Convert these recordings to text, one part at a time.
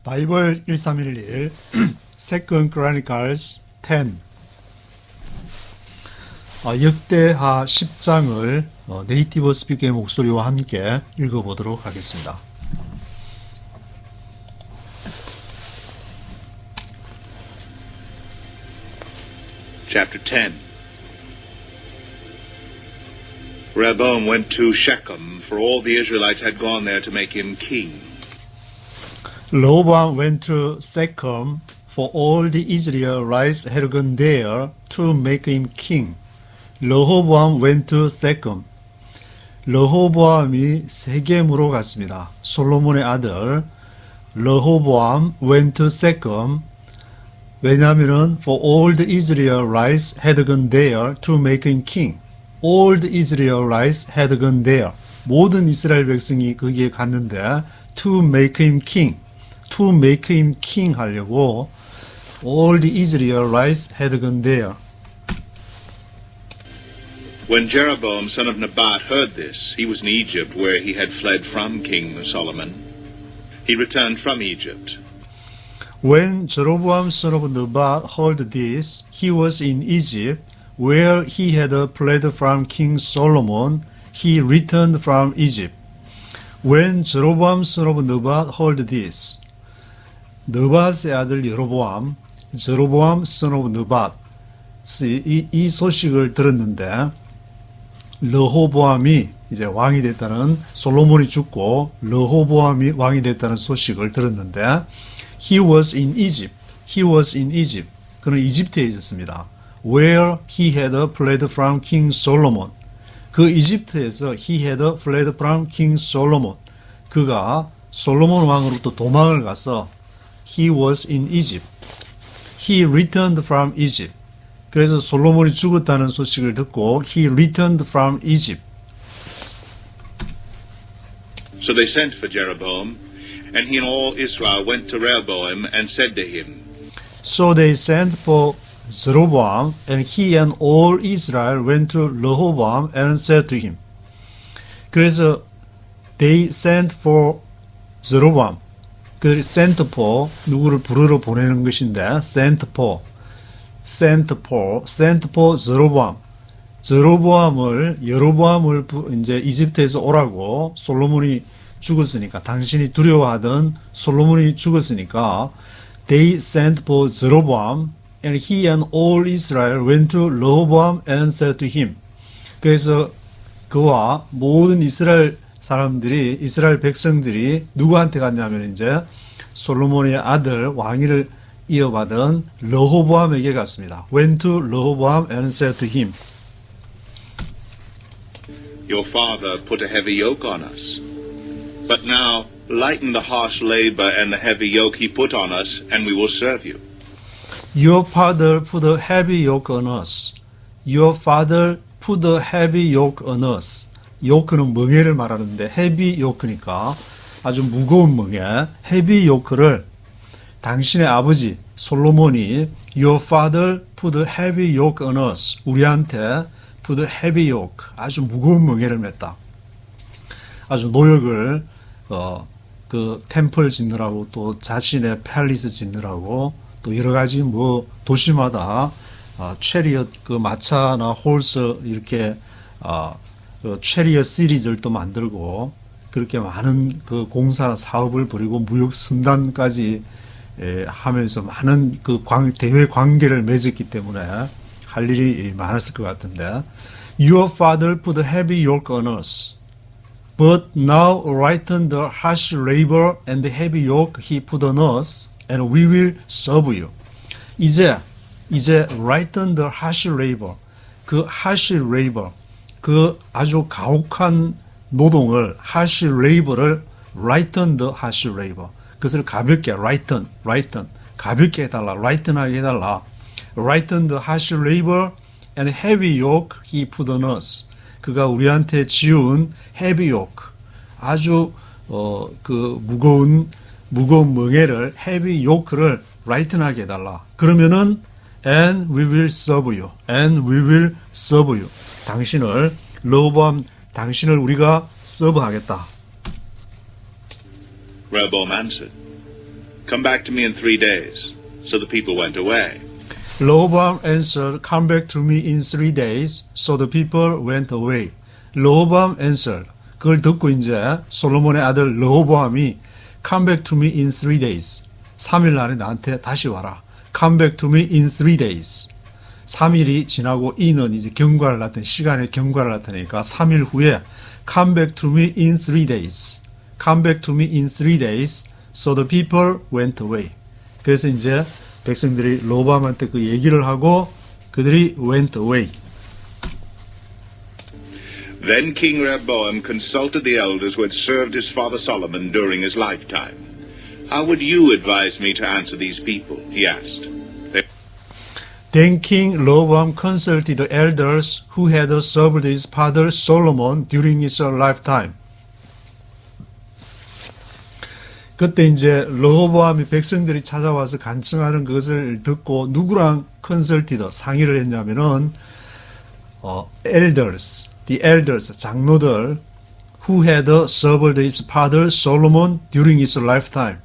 바이블 1311 2 Chronicles 10 역대하 10장을 네이티브 스피커의 목소리와 함께 읽어보도록 하겠습니다. Chapter 10. Rehoboam went to Shechem, for all the Israelites had gone there to make him king. 르호보암 went to Shechem, for all the Israelites had gone there to make him king. 르호보암 went to Shechem. 르호보암이 세겜으로 갔습니다. 솔로몬의 아들 르호보암 went to Shechem. 왜냐하면은 for all the Israelites had gone there to make him king. All the Israelites had gone there. 모든 이스라엘 백성이 거기에 갔는데 to make him king. To make him king 하려고 all the Israelites had gone there. When Jeroboam son of Nebat heard this, he was in Egypt, where he had fled from King Solomon. He returned from Egypt. When Jeroboam son of Nebat heard this, he was in Egypt, where he had fled from King Solomon. He returned from Egypt. When Jeroboam son of Nebat heard this, 느밧의 아들 여로보암, 제로보암 son of Nebat, 이 소식을 들었는데 르호보암이 이제 왕이 됐다는, 솔로몬이 죽고 르호보암이 왕이 됐다는 소식을 들었는데 he was in Egypt. He was in Egypt. 그는 이집트에 있었습니다. Where he had fled from King Solomon. 그 이집트에서 he had fled from King Solomon. 그가 솔로몬 왕으로부터 도망을 가서 he was in Egypt. He returned from Egypt. 그래서 솔로몬이 죽었다는 소식을 듣고 he returned from Egypt. So they sent for Jeroboam, and he and all Israel went to Rehoboam and said to him, So they sent for Jeroboam, and he and all Israel went to Rehoboam and said to him. 그래서 they sent for Jeroboam. 그 sent for 누구를 부르러 보내는 것인데 sent for Jeroboam. 여로보암을 이제 이집트에서 오라고 솔로몬이 죽었으니까, 당신이 두려워하던 솔로몬이 죽었으니까 they sent for Jeroboam, and he and all Israel went to Rehoboam and said to him. 그래서 그와 모든 이스라엘 사람들이, 이스라엘 백성들이 누구한테 갔냐면 이제 솔로몬의 아들 왕위를 이어받은 르호보암에게 갔습니다. Went to Rehoboam and said to him. Your father put a heavy yoke on us. But now lighten the harsh labor and the heavy yoke he put on us, and we will serve you. Your father put a heavy yoke on us. Your father put a heavy yoke on us. 요크는 멍에를 말하는데 heavy yoke니까 아주 무거운 멍에, heavy yoke를 당신의 아버지 솔로몬이 Your father put a heavy yoke on us. 우리한테 put a heavy yoke, 아주 무거운 멍에를 맸다. 아주 노역을 그 템플 짓느라고, 또 자신의 팰리스 짓느라고, 또 여러 가지 뭐 도시마다 체리엇, 그 마차나 홀스 이렇게 체리엇 시리즈를 또 만들고, 그렇게 많은 그 공사나 사업을 벌이고 무역 승단까지 하면서 많은 그 대외 관계를 맺었기 때문에 할 일이 많았을 것 같은데, Your father put a heavy yoke on us, but now lighten the harsh labor and the heavy yoke he put on us, and we will serve you. 이제 lighten the harsh labor, 그 harsh labor, 그 아주 가혹한 노동을, harsh labor를 lighten the harsh labor, 그것을 가볍게, lighten, 가볍게 해달라, lighten하게 해달라. lighten the harsh labor and heavy yoke he put on us. 그가 우리한테 지운 heavy yoke, 아주 그 무거운 멍에를, heavy yoke를 lighten하게 해달라. 그러면은 and we will serve you. and we will serve you. 당신을, 르호보암, 당신을 우리가 서브하겠다. Rehoboam answered, Come back to me in 3 days. So the people went away. Rehoboam answered, Come back to me in 3 days. So the people went away. Rehoboam answered. 그걸 듣고 이제 솔로몬의 아들 르호보암이 Come back to me in 3 days. 3일 안에 나한테 다시 와라. Come back to me in 3 days. 3일이 지나고 이는 이제 경과를 나타내 시간의 경과를 나타내니까 3일 후에 Come back to me in 3 days. Come back to me in 3 days. So the people went away. 그래서 이제 백성들이 르호보암한테 그 얘기를 하고 그들이 went away. Then King Rehoboam consulted the elders who had served his father Solomon during his lifetime. How would you advise me to answer these people? He asked. Then King Rehoboam consulted the elders who had served his father Solomon during his lifetime. 그때 이제 르호보암이 백성들이 찾아와서 간청하는 것을 듣고 누구랑 컨설티드 상의를 했냐면은 the elders 장로들 who had served his father Solomon during his lifetime.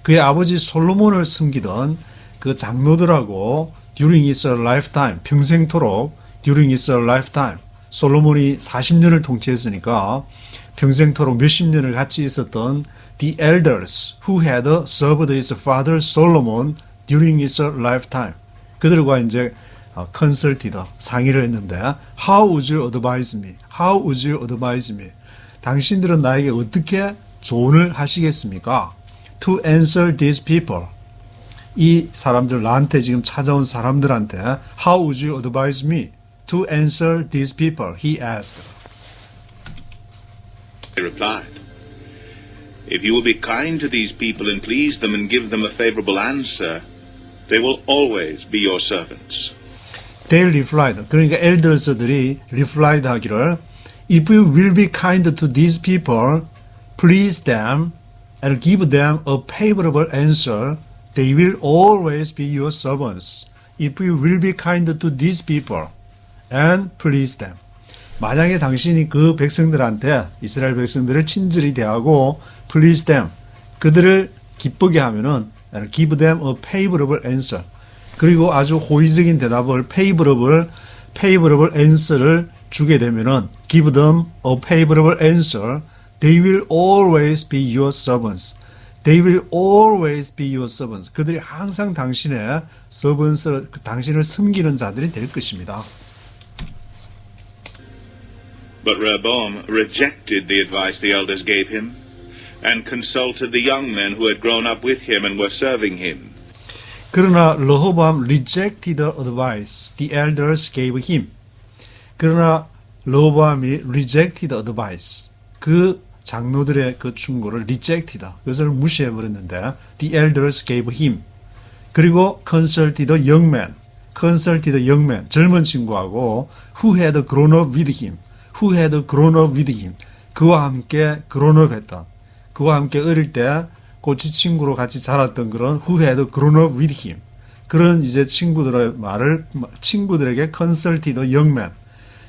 그의 아버지 솔로몬을 섬기던 그 장로들하고 during his lifetime 평생토록 during his lifetime 솔로몬이 40년을 통치했으니까 평생토록 몇십 년을 같이 있었던 the elders who had served his father Solomon during his lifetime. 그들과 이제 consulted 상의를 했는데 How would you advise me? How would you advise me? 당신들은 나에게 어떻게 조언을 하시겠습니까? To answer these people. 이 사람들 나한테 지금 찾아온 사람들한테 How would you advise me? To answer these people. He asked. They replied, If you will be kind to these people and please them and give them a favorable answer, they will always be your servants. They replied. 그러니까 엘더스들이 replied 하기를 If you will be kind to these people, please them, and give them a favorable answer, they will always be your servants. If you will be kind to these people, and please them. 만약에 당신이 그 백성들한테 이스라엘 백성들을 친절히 대하고 please them 그들을 기쁘게 하면은 give them a favorable answer 그리고 아주 호의적인 대답을 favorable answer를 주게 되면은 give them a favorable answer they will always be your servants. They will always be your servants. 그들이 항상 당신의 servants 당신을 섬기는 자들이 될 것입니다. But Rehoboam rejected the advice the elders gave him and consulted the young men who had grown up with him and were serving him. 그러나 르호보암 rejected the advice the elders gave him. 그러나 르호보암이 rejected advice. 그 장로들의 그 충고를 rejected. 그것을 무시해 버렸는데 the elders gave him. 그리고 consulted the young man. consulted the young man. 젊은 친구하고 who had grown up with him. who had grown up with him. 그와 함께 grown up 했던, 그와 함께 어릴 때 꼬치 친구로 같이 자랐던 그런 who had grown up with him. 그런 이제 친구들의 말을, 친구들에게 consulted the young man.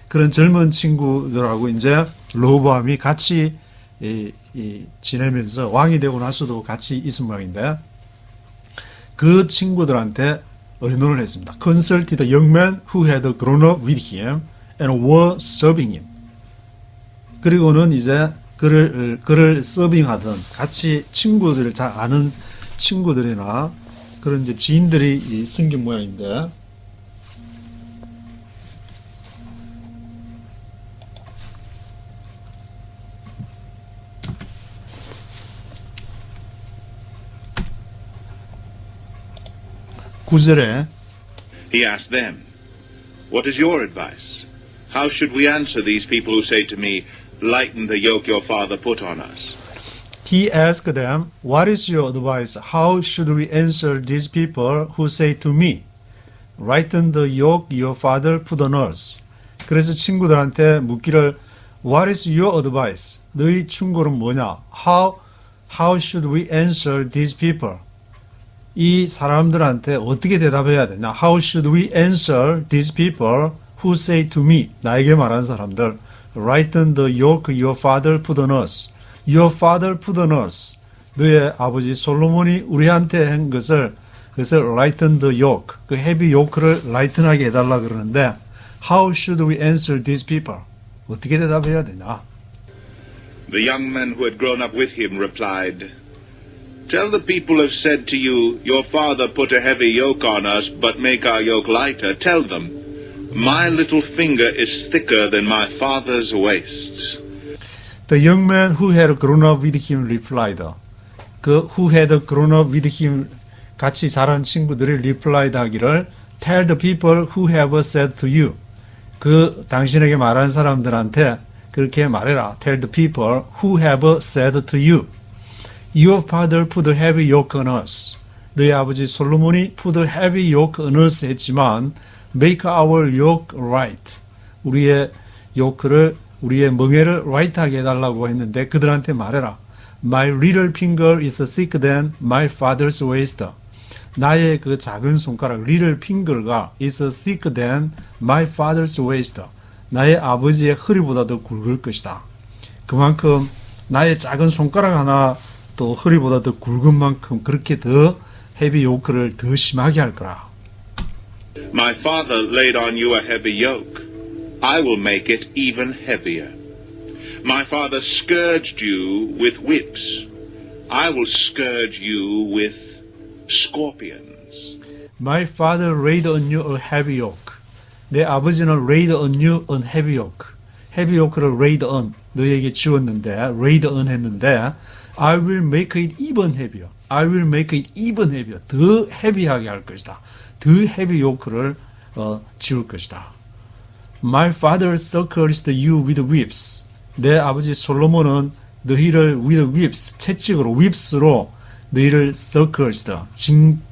그런 젊은 친구들하고 이제 르호보암이 같이 지내면서 왕이 되고 나서도 같이 있은 모양인데 그 친구들한테 의논을 했습니다. consulted the young man who had grown up with him and were serving him. 그리고는 이제 그를 서빙하던 같이 친구들을 다 아는 친구들이나 그런 이제 지인들이 생긴 모양인데 구절에 He asked them, What is your advice? How should we answer these people who say to me, Lighten the yoke your father put on us? He asked them, What is your advice? How should we answer these people who say to me, Lighten the yoke your father put on us? 그래서 친구들한테 묻기를 What is your advice? 너희 충고는 뭐냐? How should we answer these people? 이 사람들한테 어떻게 대답해야 되냐? How should we answer these people who say to me? 나에게 말하는 사람들 Lighten the yoke your father put on us. Your father put on us. 너의 아버지 솔로몬이 우리한테 한 것을 그것을 lighten the yoke, 그 heavy yoke를 light하게 해달라 그러는데 how should we answer these people? 어떻게 대답해야 되냐? The young men who had grown up with him replied, Tell the people have said to you, Your father put a heavy yoke on us, but make our yoke lighter. Tell them, My little finger is thicker than my father's waist. The young man who had grown up with him replied. 그 who had grown up with him 같이 자란 친구들이 replied 하기를 Tell the people who have said to you. 그 당신에게 말한 사람들한테 그렇게 말해라. Tell the people who have said to you. Your father put a heavy yoke on us. 너희 아버지 솔로몬이 put a heavy yoke on us 했지만 make our yoke right. 우리의 요크를 우리의 멍에를 right하게 해달라고 했는데 그들한테 말해라. My little finger is thicker than my father's waist. 나의 그 작은 손가락 little finger가 is thicker than my father's waist. 나의 아버지의 허리보다 더 굵을 것이다. 그만큼 나의 작은 손가락 하나 또 허리보다 더 굵은 만큼 그렇게 더 헤비 요크를 더 심하게 할 거라. My father laid on you a heavy yoke. I will make it even heavier. My father scourged you with whips. I will scourge you with scorpions. My father laid on you a heavy yoke. 내 아버지는 laid on you a heavy yoke. heavy yoke를 laid on 너에게 지웠는데 laid on 했는데 I will make it even heavier. I will make it even heavier. 더 헤비하게 할 것이다. 더 헤비 요크를 지울 것이다. My father circles you with whips. 내 아버지 솔로몬은 너희를 with whips, 채찍으로, whips로 너희를 circles,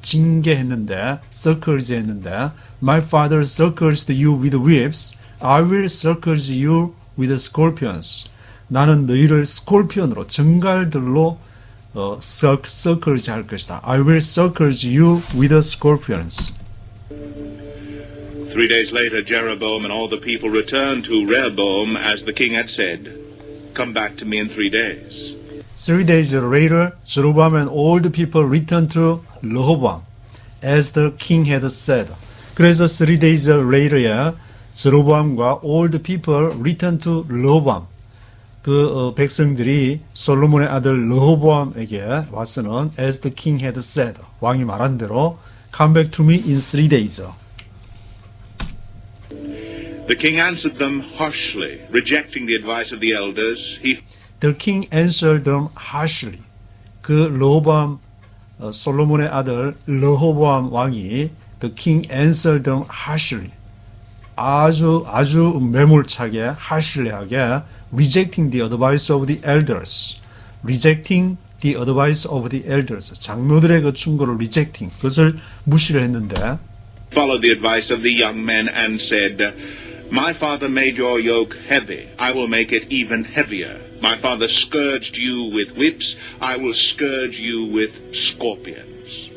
징계했는데, circles 했는데, My father circles you with whips. I will circle you with scorpions. 나는 너희를 스콜피언으로, 정갈들로 circles 할 것이다. I will circle you with scorpions. 3 days later, Jeroboam and all the people returned to Rehoboam as the king had said, Come back to me in 3 days. 3 days later, Jeroboam and all the people returned to Rehoboam as the king had said. 그래서 3 days later에 제로보암과 all the people returned to Rehoboam. 그 백성들이 솔로몬의 아들 르호보암에게 와서는 as the king had said. 왕이 말한 대로 come back to me in 3 days. The king answered them harshly, rejecting the advice of the elders. The king answered them harshly. 그 르호보암 솔로몬의 아들 르호보암 왕이 the king answered them harshly. 아주 매몰차게 harshly하게 rejecting the advice of the elders. rejecting the advice of the elders. 장로들의 그 충고를 rejecting. 그것을 무시를 했는데 followed the advice of the young men and said, My father made your yoke heavy. I will make it even heavier. My father scourged you with whips. I will scourge you with scorpions.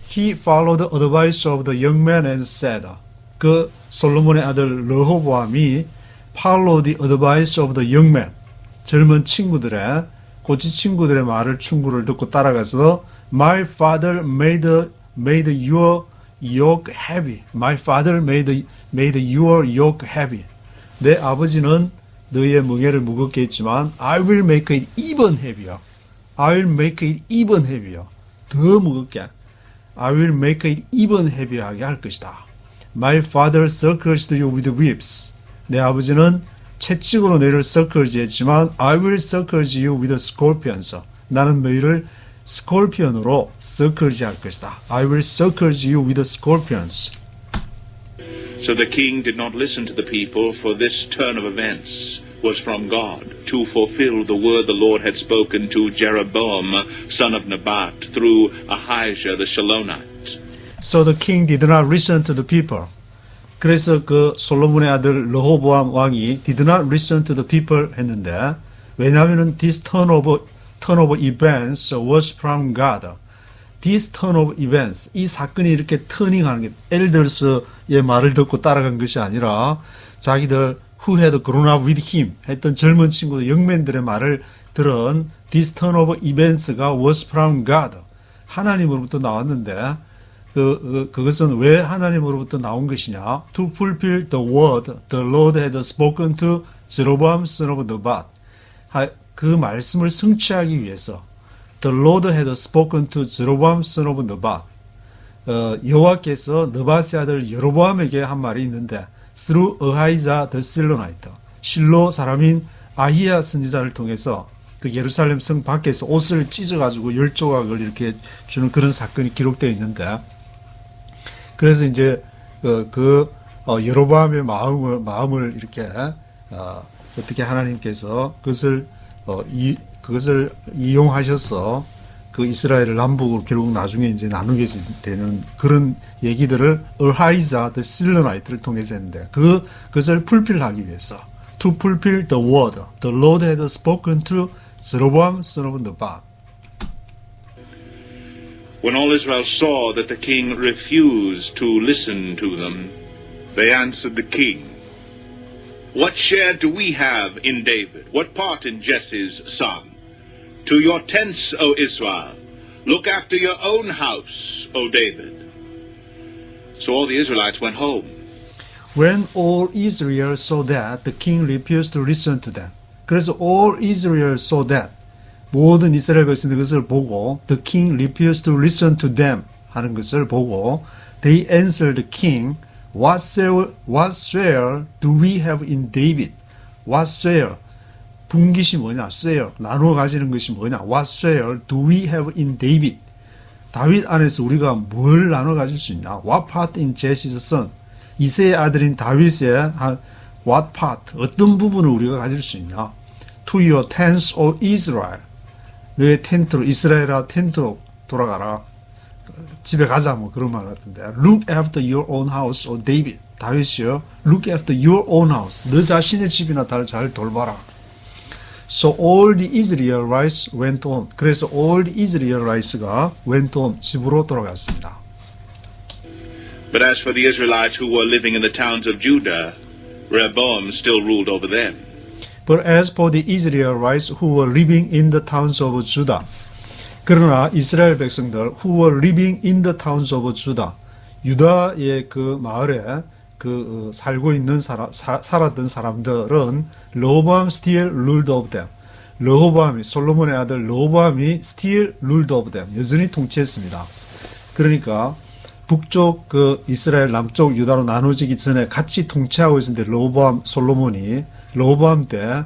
He followed the advice of the young man and said, 그 솔로몬의 아들 르호보암이 follow the advice of the young man. 젊은 친구들의 고치 친구들의 말을 충고를 듣고 따라가서 My father made your yoke heavy. My father made your yoke heavy. 내 아버지는 너희의 멍에를 무겁게 했지만 I will make it even heavier. I will make it even heavier. 더 무겁게. I will make it even heavier하게 할 것이다. My father circles you with whips. 내 아버지는 채찍으로 너희를 circles 했지만 I will circles you with scorpions. 나는 너희를 스콜피언으로 circles 할 것이다. I will circles you with scorpions. So the king did not listen to the people, for this turn of events was from God, to fulfill the word the Lord had spoken to Jeroboam, son of Nebat, through Ahijah the Shilonite. So the king did not listen to the people. 그래서 그 솔로몬의 아들 르호보암 왕이 did not listen to the people 했는데 왜냐하면 this turn of events was from God. This turn of events, 이 사건이 이렇게 터닝하는 게 엘더스의 말을 듣고 따라간 것이 아니라 자기들 who had grown up with him 했던 젊은 친구들 영맨들의 말을 들은 this turn of events가 was from God. 하나님으로부터 나왔는데 그것은 왜 하나님으로부터 나온 것이냐? To fulfill the word the Lord had spoken to Jeroboam son of Nebat. 그 말씀을 성취하기 위해서 the Lord had spoken to Jeroboam son of Nebat. 여호와께서 느밧의 아들 여로보암에게 한 말이 있는데 through Ahijah the Shilonite. 실로 사람인 아히야 선지자를 통해서 그 예루살렘 성 밖에서 옷을 찢어가지고 10조각을 이렇게 주는 그런 사건이 기록되어 있는데, 그래서 이제 여로보암의 마음을 이렇게 어떻게 하나님께서 그것을 이용하셔서 그 이스라엘을 남북으로 결국 나중에 이제 나누게 되는 그런 얘기들을 Ahijah the Shilonite를 통해서 했는데, 그것을 풀필하기 위해서 to fulfill the word the Lord had spoken to Jeroboam son of Nebat. When all Israel saw that the king refused to listen to them, they answered the king, "What share do we have in David? What part in Jesse's son? To your tents, O Israel. Look after your own house, O David." So all the Israelites went home. When all Israel saw that, the king refused to listen to them. 그래서 all Israel saw that, 모든 이스라엘 백성들이 그것을 보고 the king refused to listen to them 하는 것을 보고 they answered the king, what share do we have in David? What share? 분깃이 뭐냐? share. 나누어 가지는 것이 뭐냐? What share do we have in David? 다윗 안에서 우리가 뭘 나눠 가질 수 있냐? What part in Jesse's son? 이새의 아들인 다윗의 what part? 어떤 부분을 우리가 가질 수 있냐? To your tents, O Israel. 너의 텐트로, 이스라엘아 텐트로 돌아가라. 집에 가자, 뭐 그런 말 같은데. Look after your own house, O David. 다윗이요. Look after your own house. 너 자신의 집이나 잘 돌봐라. So all the Israelites went home. 그래서 all the Israelites가 went home. 집으로 돌아갔습니다. But as for the Israelites who were living in the towns of Judah, Rehoboam still ruled over them. But as for the Israelites who were living in the towns of Judah, 그러나 이스라엘 백성들 who were living in the towns of Judah, 유다의 그 마을에 살고 있는 살았던 사람들은 르호보암 still ruled over them. 르호보암이 솔로몬의 아들 르호보암이 still ruled over them. 여전히 통치했습니다. 그러니까 북쪽 이스라엘 남쪽 유다로 나눠지기 전에 같이 통치하고 있었는데 르호보암 솔로몬이 르호보암 때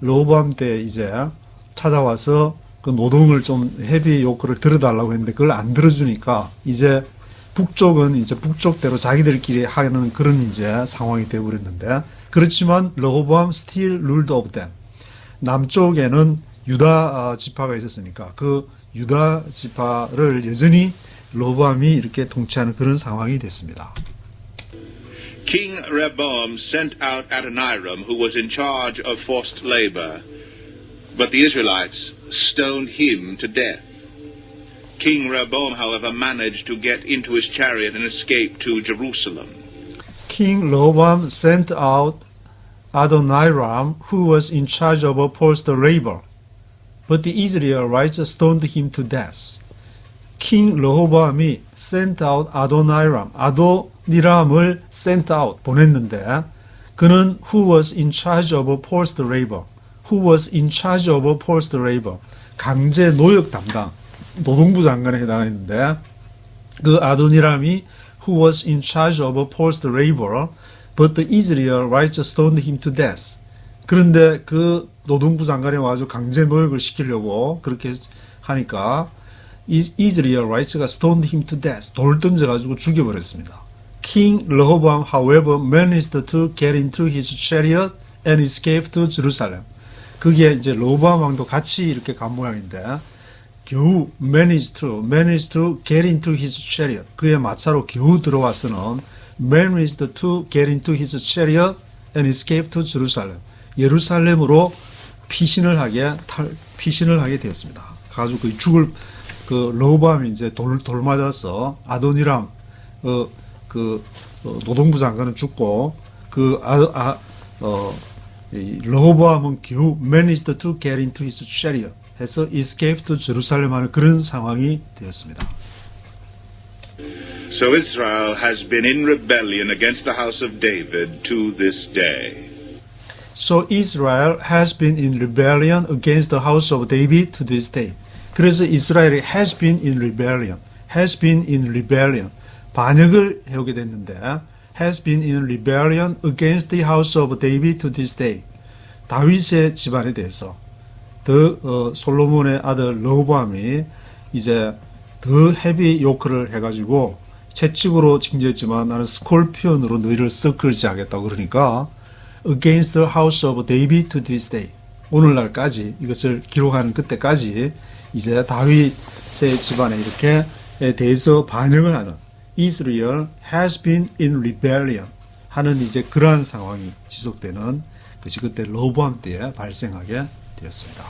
르호보암 때 이제 찾아와서 그 노동을 좀 헤비 요크를 들어달라고 했는데 그걸 안 들어주니까 이제 북쪽은 이제 북쪽대로 자기들끼리 하는 그런 이제 상황이 되어버렸는데, 그렇지만 르호보암 still ruled over them. 남쪽에는 유다 지파가 있었으니까 그 유다 지파를 여전히 르호보암이 이렇게 통치하는 그런 상황이 됐습니다. King Rehoboam sent out Adoniram, who was in charge of forced labor, but the Israelites stoned him to death. King Rehoboam, however, managed to get into his chariot and escape to Jerusalem. King Rehoboam sent out Adoniram, who was in charge of forced labor, but the Israelites stoned him to death. king 르호보암이 sent out 아도니람을 sent out 보냈는데 그는 who was in charge of forced labor, 강제 노역 담당 노동부 장관에 해당했는데 그 아도니람이 who was in charge of forced labor, but the Israelites stoned him to death. 그런데 그 노동부 장관이 와서 강제 노역을 시키려고 그렇게 하니까 Israelites가 stoned him to death. 돌 던져가지고 죽여버렸습니다. King Rehoboam, however, managed to get into his chariot and escape to Jerusalem. 그게 이제 르호보암 왕도 같이 이렇게 간 모양인데 겨우 managed to get into his chariot. 그의 마차로 겨우 들어와서는 managed to get into his chariot and escape to Jerusalem. 예루살렘으로 피신을 하게 되었습니다. 가지고 그 죽을 그 르호보암이 이제 돌 맞아서 아도니람 노동부 장관은 죽고 르호보암은 겨우 managed to get into his chariot 해서 escape to Jerusalem 하는 그런 상황이 되었습니다. So Israel has been in rebellion against the house of David to this day. So Israel has been in rebellion against the house of David to this day. 그래서 이스라엘이 has been in rebellion, has been in rebellion, 반역을 해오게 됐는데 has been in rebellion against the house of David to this day. 다윗의 집안에 대해서 솔로몬의 아들 르호보암이 이제 더 헤비 요크를 해가지고 채찍으로 징계했지만 나는 스콜피온으로 너희를 썩을지 하겠다고 그러니까 against the house of David to this day. 오늘날까지 이것을 기록하는 그때까지 이제 다윗의 집안에 이렇게 대해서 반역을 하는 Israel has been in rebellion 하는 이제 그러한 상황이 지속되는 것이 그때 르호보암 때에 발생하게 되었습니다.